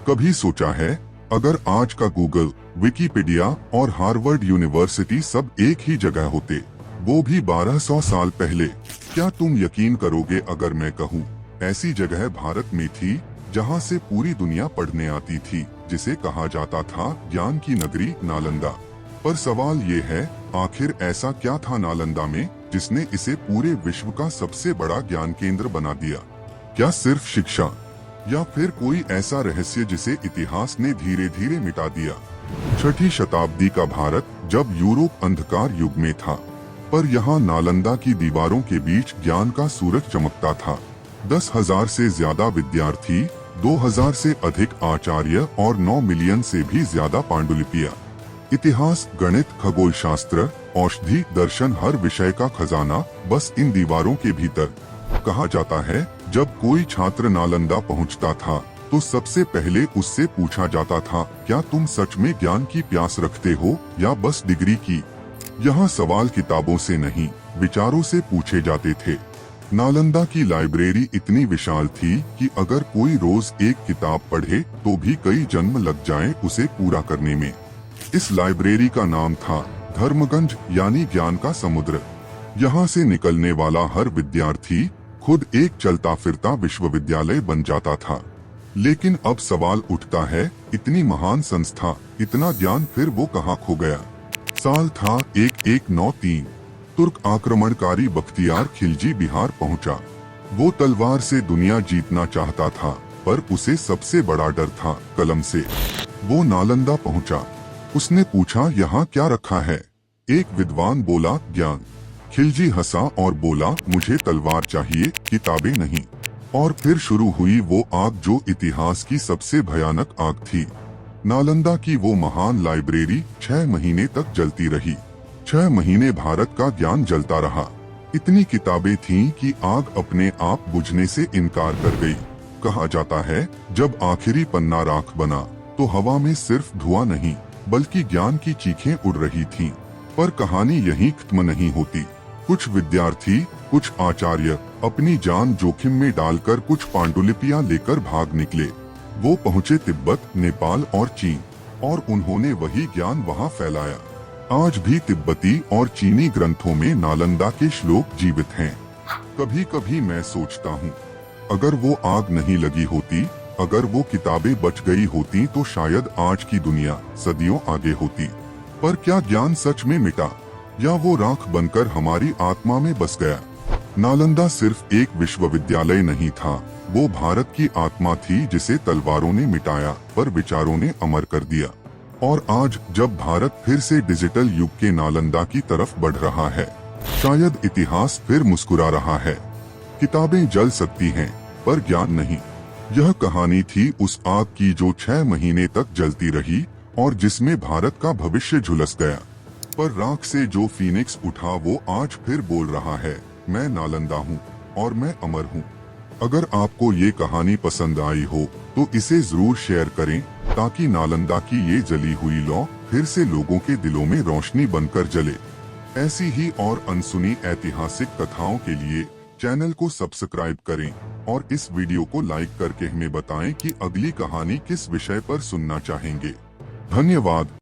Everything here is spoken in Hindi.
कभी सोचा है अगर आज का गूगल, विकिपीडिया और हार्वर्ड यूनिवर्सिटी सब एक ही जगह होते, वो भी 1200 साल पहले, क्या तुम यकीन करोगे अगर मैं कहूँ ऐसी जगह भारत में थी जहाँ से पूरी दुनिया पढ़ने आती थी, जिसे कहा जाता था ज्ञान की नगरी नालंदा। पर सवाल ये है, आखिर ऐसा क्या था नालंदा में जिसने इसे पूरे विश्व का सबसे बड़ा ज्ञान केंद्र बना दिया? क्या सिर्फ शिक्षा, या फिर कोई ऐसा रहस्य जिसे इतिहास ने धीरे धीरे मिटा दिया? 6ठी शताब्दी का भारत जब यूरोप अंधकार युग में था, पर यहाँ नालंदा की दीवारों के बीच ज्ञान का सूरज चमकता था। 10,000 से ज्यादा विद्यार्थी, 2,000 से अधिक आचार्य और 9 मिलियन से भी ज्यादा पांडुलिपियां। इतिहास, गणित, खगोल शास्त्र, औषधि, दर्शन, हर विषय का खजाना बस इन दीवारों के भीतर। कहा जाता है जब कोई छात्र नालंदा पहुंचता था तो सबसे पहले उससे पूछा जाता था, क्या तुम सच में ज्ञान की प्यास रखते हो या बस डिग्री की? यहाँ सवाल किताबों से नहीं, विचारों से पूछे जाते थे। नालंदा की लाइब्रेरी इतनी विशाल थी कि अगर कोई रोज एक किताब पढ़े तो भी कई जन्म लग जाएं उसे पूरा करने में। इस लाइब्रेरी का नाम था धर्मगंज, यानी ज्ञान का समुद्र। यहाँ से निकलने वाला हर विद्यार्थी खुद एक चलता फिरता विश्वविद्यालय बन जाता था। लेकिन अब सवाल उठता है, इतनी महान संस्था, इतना ज्ञान फिर वो कहाँ खो गया? साल था 1193। तुर्क आक्रमणकारी बख्तियार खिलजी बिहार पहुंचा। वो तलवार से दुनिया जीतना चाहता था, पर उसे सबसे बड़ा डर था कलम से। वो नालंदा पहुंचा। उसने पूछा, यहाँ क्या रखा है? एक विद्वान बोला, ज्ञान। खिलजी हंसा और बोला, मुझे तलवार चाहिए, किताबें नहीं। और फिर शुरू हुई वो आग जो इतिहास की सबसे भयानक आग थी। नालंदा की वो महान लाइब्रेरी 6 महीने तक जलती रही। 6 महीने भारत का ज्ञान जलता रहा। इतनी किताबें थीं कि आग अपने आप बुझने से इनकार कर गई। कहा जाता है जब आखिरी पन्ना राख बना तो हवा में सिर्फ धुआं नहीं बल्कि ज्ञान की चीखें उड़ रही थीं। पर कहानी यहीं खत्म नहीं होती। कुछ विद्यार्थी, कुछ आचार्य अपनी जान जोखिम में डालकर कुछ पांडुलिपियां लेकर भाग निकले। वो पहुंचे तिब्बत, नेपाल और चीन, और उन्होंने वही ज्ञान वहां फैलाया। आज भी तिब्बती और चीनी ग्रंथों में नालंदा के श्लोक जीवित हैं। कभी कभी मैं सोचता हूँ, अगर वो आग नहीं लगी होती, अगर वो किताबें बच गई होती तो शायद आज की दुनिया सदियों आगे होती। पर क्या ज्ञान सच में मिटा, या वो राख बनकर हमारी आत्मा में बस गया? नालंदा सिर्फ एक विश्वविद्यालय नहीं था, वो भारत की आत्मा थी जिसे तलवारों ने मिटाया पर विचारों ने अमर कर दिया। और आज जब भारत फिर से डिजिटल युग के नालंदा की तरफ बढ़ रहा है, शायद इतिहास फिर मुस्कुरा रहा है। किताबें जल सकती हैं पर ज्ञान नहीं। यह कहानी थी उस आग की जो 6 महीने तक जलती रही और जिसमें भारत का भविष्य झुलस गया। पर राख से जो फीनिक्स उठा वो आज फिर बोल रहा है, मैं नालंदा हूँ और मैं अमर हूँ। अगर आपको ये कहानी पसंद आई हो तो इसे जरूर शेयर करें ताकि नालंदा की ये जली हुई लौ फिर से लोगों के दिलों में रोशनी बनकर जले। ऐसी ही और अनसुनी ऐतिहासिक कथाओं के लिए चैनल को सब्सक्राइब करें और इस वीडियो को लाइक करके हमें बताएं कि अगली कहानी किस विषय पर सुनना चाहेंगे। धन्यवाद।